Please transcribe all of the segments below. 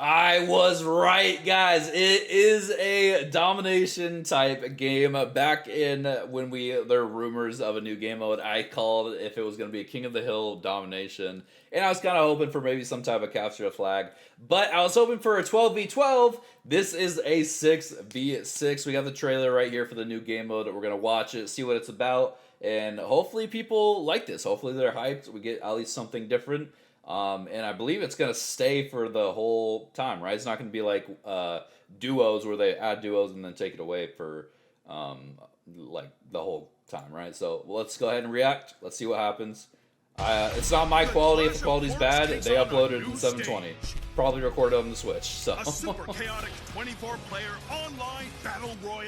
I was right, guys. It is a domination type game. Back in when there were rumors of a new game mode, I called if it was going to be a King of the Hill domination, and I was kind of hoping for maybe some type of capture the flag. But I was hoping for a 12v12. This is a 6v6. We got the trailer right here for the new game mode. We're gonna watch it, see what it's about, and hopefully people like this. Hopefully they're hyped. We get at least something different. And I believe it's gonna stay for the whole time, right? It's not gonna be like duos where they add duos and then take it away for like the whole time, right? So let's go ahead and react. Let's see what happens. It's not my quality. If the quality's bad, they uploaded in 720. Probably recorded on the Switch. So a super chaotic 24-player online battle royale.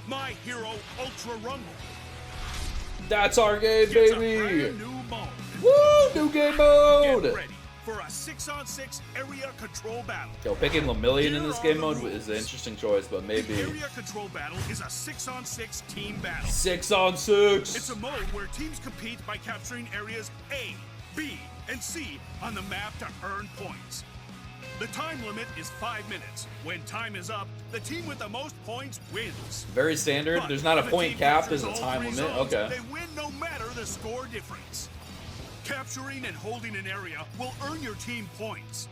My Hero Ultra Rumble. That's our game, baby. New mode. Woo! New game mode. Get ready for a 6-on-6 area control battle. Yo, picking Lemillion in this game mode is an interesting choice, but maybe. The area control battle is a 6-on-6 team battle. 6-on-6. It's a mode where teams compete by capturing areas A, B, and C on the map to earn points. The time limit is 5 minutes. When time is up, the team with the most points wins. Very standard. But There's not a if point team cap. captures There's a all time three limit. zones, Okay. They win no matter the score difference. Capturing and holding an area will earn your team points.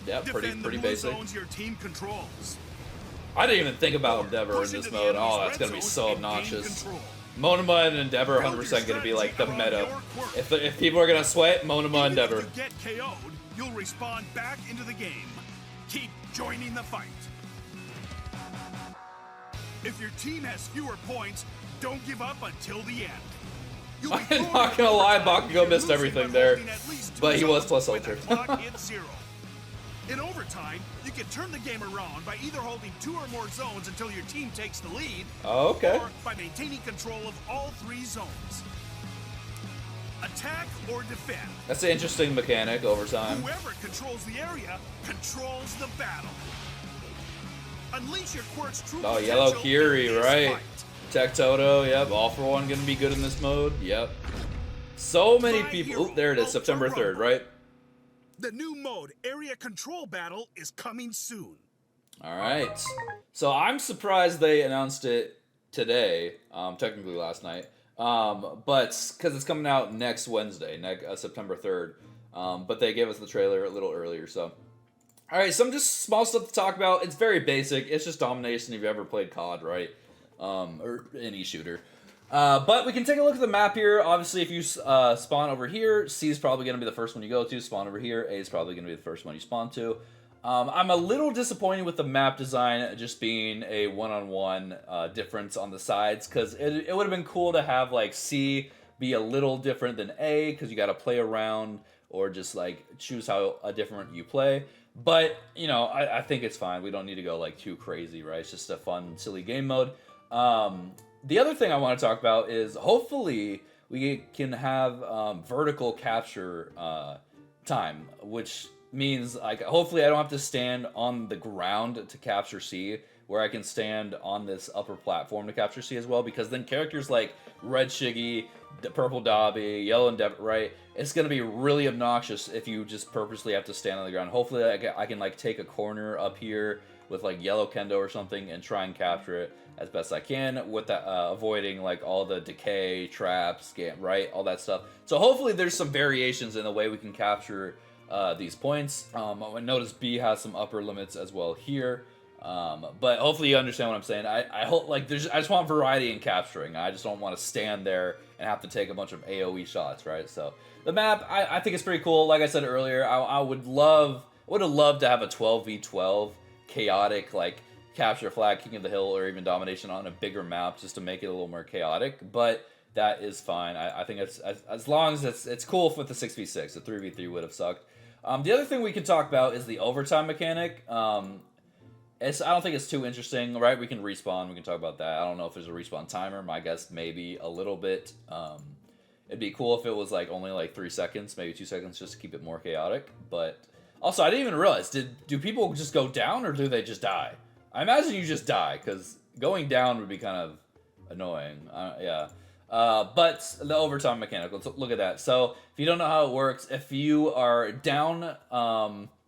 Yeah, pretty Defend the blue basic. zones your team controls. I didn't even think about Or Endeavor in push this into the mode. enemy's Oh, that's red gonna be zone so and gain obnoxious. control. Monoma and Endeavor Build 100% your gonna be like the strategy meta. around your quirk. If people are gonna sweat, Monoma, Even if Endeavor. you get KO'd, you'll respawn back into the game. Keep joining the fight. If your team has fewer points, don't give up until the end. You'll be I'm thrown not gonna into lie, overtime Bakugo if you're missed losing everything but there. holding at least 2 But he was zones plus when the ultra. clock hits 0. In overtime, you can turn the game around by either holding 2 or more zones until your team takes the lead, Oh, okay. or by maintaining control of all 3 zones. Attack or defend. That's an interesting mechanic over time. Whoever controls the area controls the battle. Unleash your quirk's true Oh, potential Yellow Kiri, in this right. fight. Tech Toto, yep. All for One gonna be good in this mode. Yep. So many My people. Hero Oh, there it is. Ultra September 3rd, Rumble. right? The new mode, Area Control Battle, is coming soon. All right. So I'm surprised they announced it today. Technically last night. But because it's coming out next Wednesday, September 3rd. But they gave us the trailer a little earlier. So, all right. Some just small stuff to talk about. It's very basic. It's just domination. If you ever played COD, right? Or any shooter. But we can take a look at the map here. Obviously, if you spawn over here, C is probably going to be the first one you go to. Spawn over here, A is probably going to be the first one you spawn to. I'm a little disappointed with the map design just being a one-on-one difference on the sides, because it would have been cool to have like C be a little different than A, because you got to play around or just like choose how different you play. But, you know, I think it's fine. We don't need to go like too crazy, right? It's just a fun, silly game mode. The other thing I want to talk about is hopefully we can have vertical capture time, which means like hopefully I don't have to stand on the ground to capture C, where I can stand on this upper platform to capture C as well, because then characters like Red Shiggy, Purple Dobby, Yellow Endeavor, right? It's going to be really obnoxious if you just purposely have to stand on the ground. Hopefully I can like take a corner up here with like Yellow Kendo or something and try and capture it as best I can with that, avoiding like all the decay, traps, right? All that stuff. So hopefully there's some variations in the way we can capture these points. I notice B has some upper limits as well here. But hopefully you understand what I'm saying. I hope like I just want variety in capturing. I just don't want to stand there and have to take a bunch of AoE shots, right? So the map, I think it's pretty cool. Like I said earlier, I would have loved to have a 12v12 chaotic like capture flag, King of the Hill, or even domination on a bigger map just to make it a little more chaotic. But that is fine. I think it's as long as it's cool with the 6v6. The 3v3 would have sucked. The other thing we could talk about is the overtime mechanic. I don't think it's too interesting, right? We can respawn. We can talk about that. I don't know if there's a respawn timer. My guess maybe a little bit. It'd be cool if it was like only like 3 seconds, maybe 2 seconds, just to keep it more chaotic. But also, I didn't even realize, do people just go down or do they just die? I imagine you just die, because going down would be kind of annoying. Yeah. But the overtime mechanic, let's look at that. So if you don't know how it works, if you are down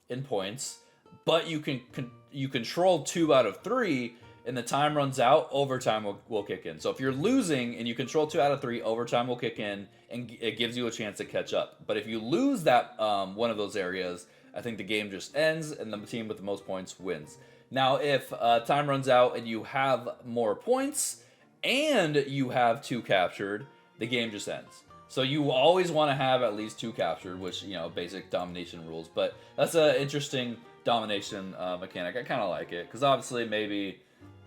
in points, but you control 2 out of 3, and the time runs out, overtime will kick in. So if you're losing and you control 2 out of 3, overtime will kick in, and it gives you a chance to catch up. But if you lose that one of those areas, I think the game just ends, and the team with the most points wins. Now, if time runs out and you have more points, and you have 2 captured, the game just ends. So you always want to have at least 2 captured, which, basic domination rules. But that's an interesting domination mechanic. I kind of like it, because obviously maybe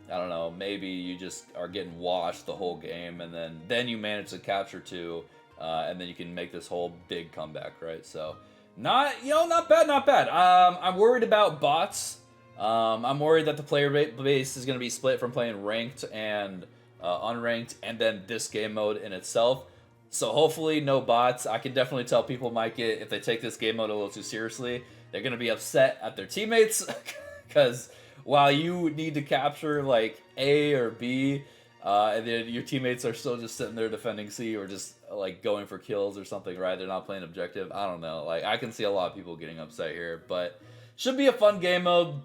you just are getting washed the whole game, and then you manage to capture 2, and then you can make this whole big comeback, right? So not bad. I'm worried about bots. I'm worried that the player base is going to be split from playing ranked and unranked, and then this game mode in itself. So hopefully no bots. I can definitely tell people might get, if they take this game mode a little too seriously, they're going to be upset at their teammates, because while you need to capture like A or B, and then your teammates are still just sitting there defending C, or just like going for kills or something, right? They're not playing objective. I don't know. Like, I can see a lot of people getting upset here, but should be a fun game mode.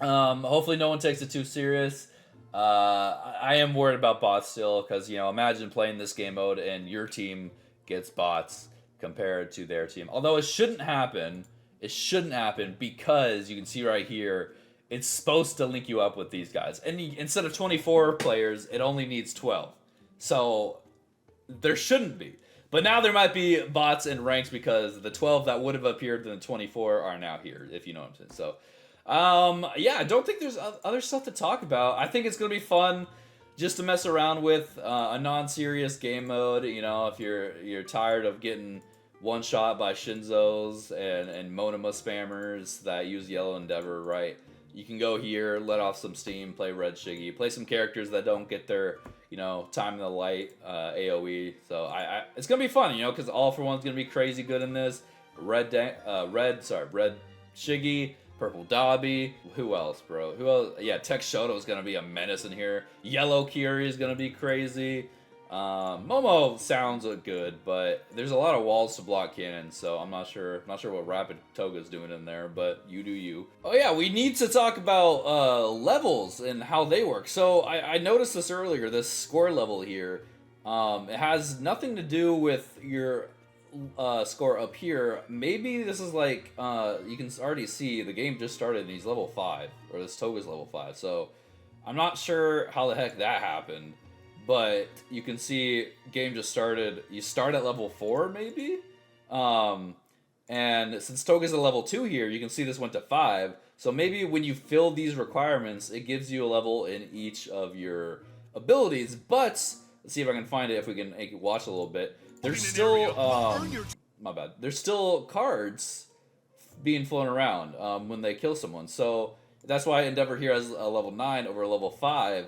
Hopefully no one takes it too serious. I am worried about bots still, because, imagine playing this game mode and your team gets bots compared to their team. Although it shouldn't happen. It shouldn't happen, because you can see right here, it's supposed to link you up with these guys. And instead of 24 players, it only needs 12. So there shouldn't be. But now there might be bots in ranks, because the 12 that would have appeared in the 24 are now here, if you know what I'm saying. So I don't think there's other stuff to talk about. I think it's going to be fun just to mess around with a non-serious game mode. If you're tired of getting one shot by Shinzos and Monoma spammers that use Yellow Endeavor, right? You can go here, let off some steam, play Red Shiggy, play some characters that don't get their, time in the light, AoE. So it's going to be fun, because All For One's going to be crazy good in this. Red Shiggy, Purple Dobby. Who else, bro? Who else? Yeah, Tech Shoto is gonna be a menace in here. Yellow Kiri is gonna be crazy. Momo sounds good, but there's a lot of walls to block cannons, so I'm not sure what Rapid Toga's doing in there, but you do you. Oh yeah, we need to talk about levels and how they work. So I noticed this earlier, this score level here. It has nothing to do with your score up here. Maybe this is like, you can already see the game just started and he's level 5, or this Toga's level 5, so I'm not sure how the heck that happened, but you can see game just started. You start at level 4 maybe, and since Toga's at level 2 here, you can see this went to 5, so maybe when you fill these requirements, it gives you a level in each of your abilities. But let's see if I can find it, if we can watch a little bit. There's still, my bad. There's still cards being flown around when they kill someone. So that's why Endeavor here has a level 9 over a level 5.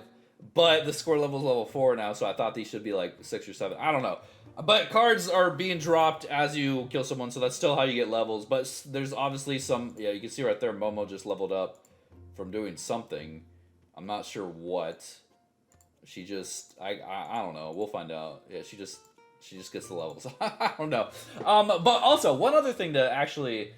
But the score level is level 4 now, so I thought these should be like 6 or 7. I don't know. But cards are being dropped as you kill someone, so that's still how you get levels. But there's obviously some, you can see right there, Momo just leveled up from doing something. I'm not sure what. She just, I don't know. We'll find out. Yeah, she just gets the levels. I don't know. But also, one other thing to actually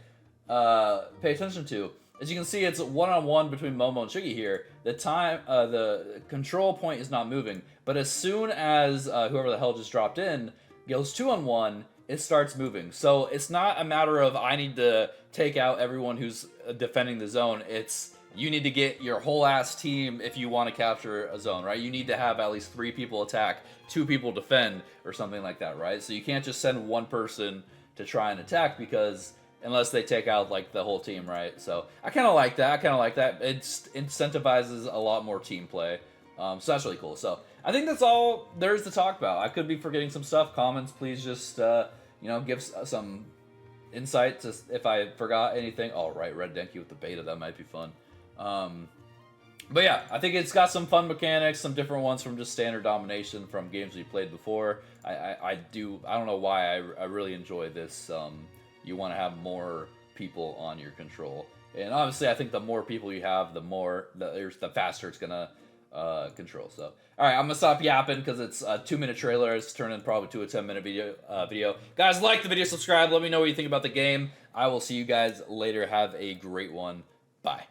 pay attention to, as you can see, it's one-on-one between Momo and Shiggy here. The control point is not moving, but as soon as whoever the hell just dropped in goes 2-on-1, it starts moving. So it's not a matter of I need to take out everyone who's defending the zone. It's you need to get your whole ass team if you want to capture a zone, right? You need to have at least 3 people attack, 2 people defend, or something like that, right? So you can't just send one person to try and attack, because unless they take out like the whole team, right? So I kind of like that. It incentivizes a lot more team play. So that's really cool. So I think that's all there is to talk about. I could be forgetting some stuff. Comments, please just give some insight to if I forgot anything. Oh, right, Red Denki with the beta, that might be fun. But yeah, I think it's got some fun mechanics, some different ones from just standard domination from games we played before. I don't know why I really enjoy this. You want to have more people on your control, and obviously I think the more people you have, the faster it's gonna control. So, all right, I'm gonna stop yapping because it's a 2-minute trailer. It's turning probably to a 10-minute video. Guys, like the video, subscribe. Let me know what you think about the game. I will see you guys later. Have a great one. Bye.